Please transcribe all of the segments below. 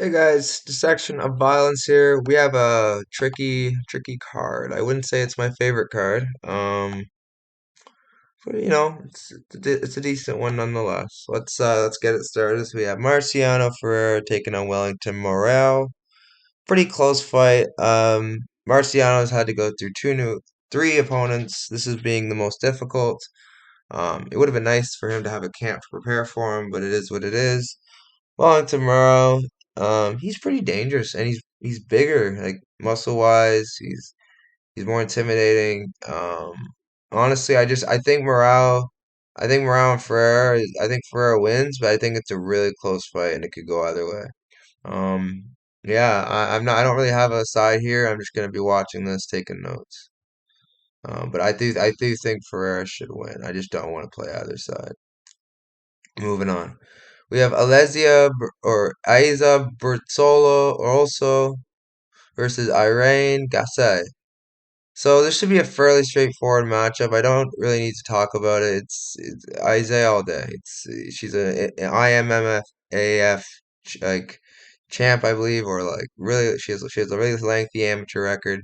Hey guys, dissection of violence here. We have a tricky card. I wouldn't say it's my favorite card. But it's a decent one nonetheless. Let's get it started. So we have Marciano Ferreira taking on Wellington Morel. Pretty close fight. Marciano's had to go through three opponents. This is being the most difficult. It would have been nice for him to have a camp to prepare for him, but it is what it is. Wellington Morrow, he's pretty dangerous and he's bigger, like muscle wise. He's more intimidating. Honestly, I think Morale and Ferrer. I think Ferrer wins, but I think it's a really close fight and it could go either way. Um, yeah, I'm not. I don't really have a side here. I'm just gonna be watching this, taking notes. But I do think Ferrer should win. I just don't want to play either side. Moving on. We have or Aiza Bertolo also versus Irene Gasset. So this should be a fairly straightforward matchup. I don't really need to talk about it. It's Aiza all day. She's an IMMAF like champ, I believe, or like really she has a really lengthy amateur record.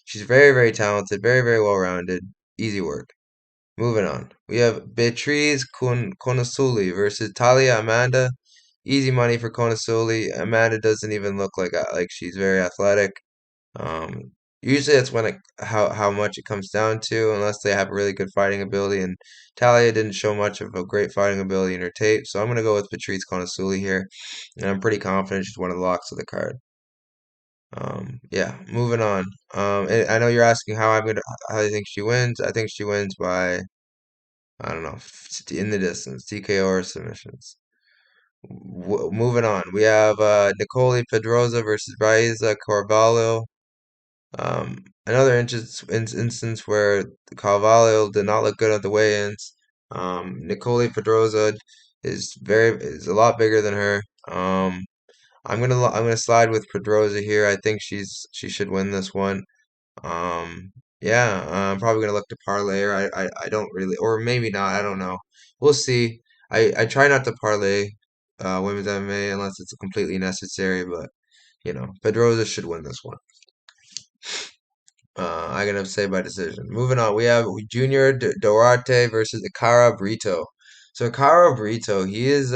She's very talented, very well rounded. Easy work. Moving on. We have Beatriz Conasuli versus Talia Amanda. Easy money for Conasuli. Amanda doesn't even look like she's very athletic. Usually that's when how much it comes down to, unless they have really good fighting ability. And Talia didn't show much of a great fighting ability in her tape, so I'm gonna go with Beatriz Conasuli here, and I'm pretty confident she's one of the locks of the card. Yeah, moving on. And I know you're asking how I think she wins. I think she wins by I don't know, in the distance, TKO or submissions. Moving on, we have Nicole Pedroza versus Raiza Carvalho. Another instance where Carvalho did not look good at the weigh-ins. Nicole Pedroza is a lot bigger than her. I'm gonna slide with Pedroza here. I think she should win this one. Um, yeah, I'm probably gonna look to parlay her. I don't really, or maybe not. I don't know. We'll see. I try not to parlay women's MMA unless it's completely necessary, but Pedroza should win this one. I'm gonna say by decision. Moving on, we have Junior Duarte versus Ikara Brito. So Ikara Brito, he's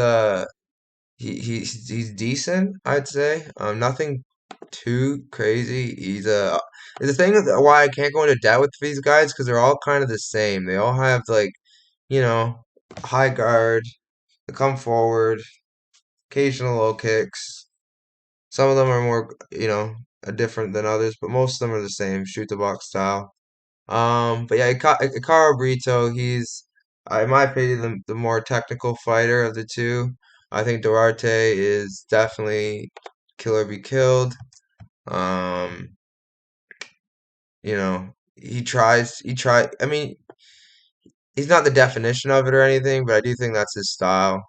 decent, I'd say. Nothing too crazy. The thing is why I can't go into debt with these guys because they're all kind of the same. They all have like, you know, high guard, they come forward, occasional low kicks. Some of them are more, different than others, but most of them are the same, shoot the box style. But yeah, Ikara Brito, he's, in my opinion, the more technical fighter of the two. I think Duarte is definitely kill or be killed. Um, he tried. I mean, he's not the definition of it or anything, but I do think that's his style.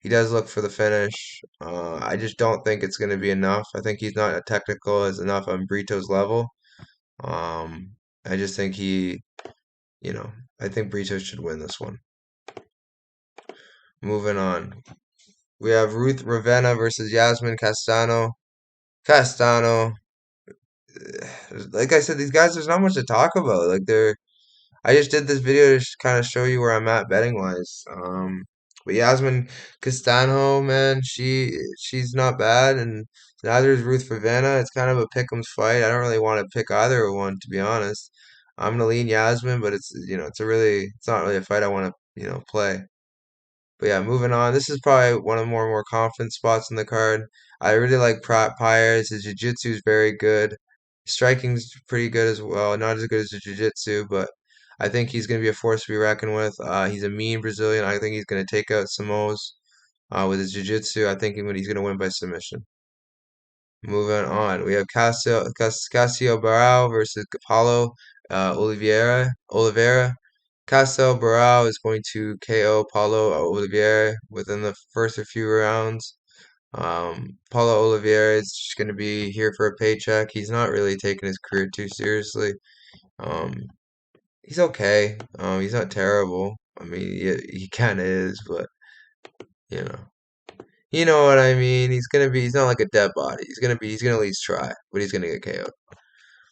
He does look for the finish. I just don't think it's going to be enough. I think he's not as technical as enough on Brito's level. I just think you know, I think Brito should win this one. Moving on. We have Ruth Ravenna versus Yasmin Castano. Castano, like I said, these guys, there's not much to talk about. I just did this video to kind of show you where I'm at betting wise. But Yasmin Castano, man, she's not bad, and neither is Ruth Ravenna. It's kind of a pick'em's fight. I don't really want to pick either one, to be honest. I'm gonna lean Yasmin, but it's not really a fight I want to, play. But yeah, moving on. This is probably one of the more confident spots in the card. I really like Pyres. His jiu-jitsu is very good. Striking's pretty good as well. Not as good as the jiu-jitsu, but I think he's going to be a force to be reckoned with. He's a mean Brazilian. I think he's going to take out Samoes with his jiu-jitsu. I think he's going to win by submission. Moving on, we have Cassio Barao versus Paulo Oliveira. Cassio Barao is going to KO Paulo Oliveira within the first few rounds. Paulo Oliveira is just going to be here for a paycheck. He's not really taking his career too seriously. Um, he's okay. He's not terrible. I mean, he kind of is, but you know. You know what I mean? He's not like a dead body. He's gonna at least try, but he's gonna get KO'd.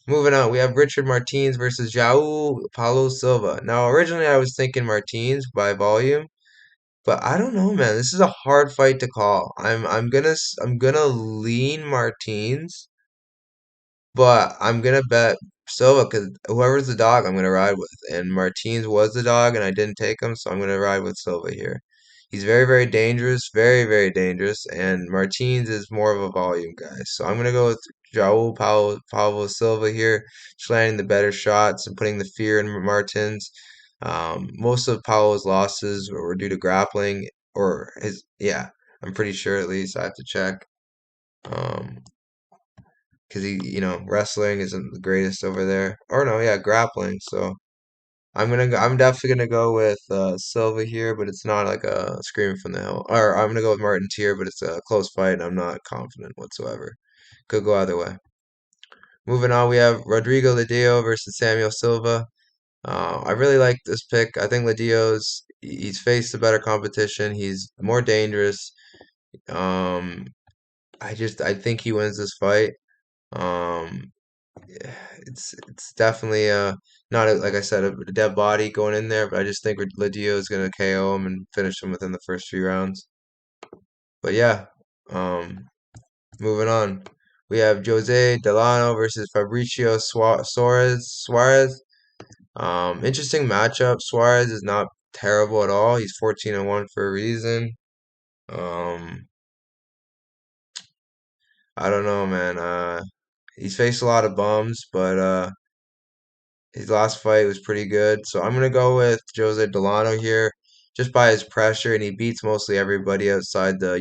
Moving on, we have Richard Martins versus João Paulo Silva. Now, originally I was thinking Martins by volume, but I don't know, man. This is a hard fight to call. I'm gonna lean Martins, but I'm gonna bet Silva because whoever's the dog, I'm gonna ride with. And Martins was the dog, and I didn't take him, so I'm gonna ride with Silva here. He's very, very dangerous, very, very dangerous, and Martins is more of a volume guy. So I'm gonna go with Paulo Silva here, just landing the better shots and putting the fear in Martins. Most of Paulo's losses were due to grappling, or his, yeah, I'm pretty sure at least. I have to check. Um, because wrestling isn't the greatest over there. Or no, yeah, grappling. So I'm definitely gonna go with Silva here, but it's not like a scream from the hill. Or I'm gonna go with Martin Tier, but it's a close fight, and I'm not confident whatsoever. Could go either way. Moving on, we have Rodrigo Ledillo versus Samuel Silva. I really like this pick. I think he's faced a better competition. He's more dangerous. Um, I think he wins this fight. Um, yeah, it's definitely not like I said a dead body going in there, but I just think Ladillo is gonna KO him and finish him within the first 3 rounds. But yeah, um, moving on, we have Jose Delano versus Fabricio Suarez. Interesting matchup. Suarez is not terrible at all. He's 14-1 for a reason. Um, I don't know, man. He's faced a lot of bums, but his last fight was pretty good, so I'm gonna go with Jose Delano here, just by his pressure, and he beats mostly everybody outside the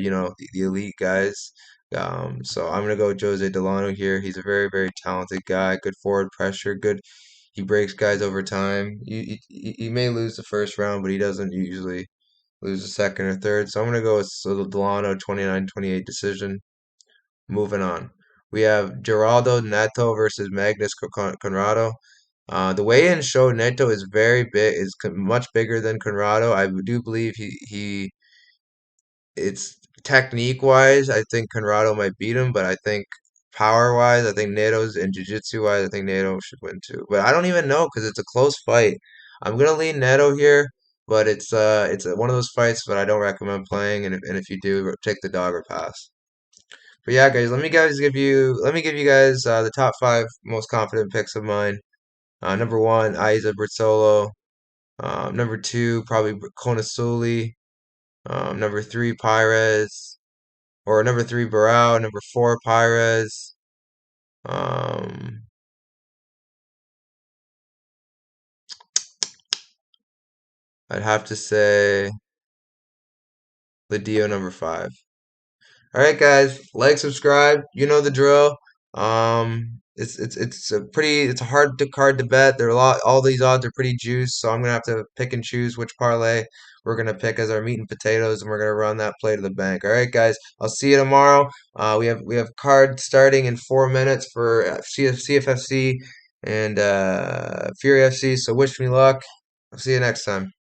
elite guys. So I'm gonna go with Jose Delano here. He's a very, very talented guy. Good forward pressure. Good. He breaks guys over time. He may lose the first round, but he doesn't usually lose the second or third. So I'm gonna go with Delano 29-28 decision. Moving on. We have Geraldo Neto versus Magnus Conrado. The weigh-in show Neto is very big, much bigger than Conrado. I do believe it's technique wise, I think Conrado might beat him, but I think power wise, I think Neto's and jiu-jitsu wise, I think Neto should win too. But I don't even know because it's a close fight. I'm gonna lean Neto here, but it's one of those fights that I don't recommend playing, and if you do, take the dog or pass. But yeah, guys, let me give you guys the top five most confident picks of mine. Number one, Aiza Bertolo. Number two, probably Konasuli. Number three, Pires. Or number three, Barao. Number four, Pires. Um, I'd have to say Ladio number five. All right, guys, like, subscribe. You know the drill. It's a card to bet. There are all these odds are pretty juiced, so I'm gonna have to pick and choose which parlay we're gonna pick as our meat and potatoes, and we're gonna run that play to the bank. All right, guys, I'll see you tomorrow. We have card starting in 4 minutes for CFFC and Fury FC. So wish me luck. I'll see you next time.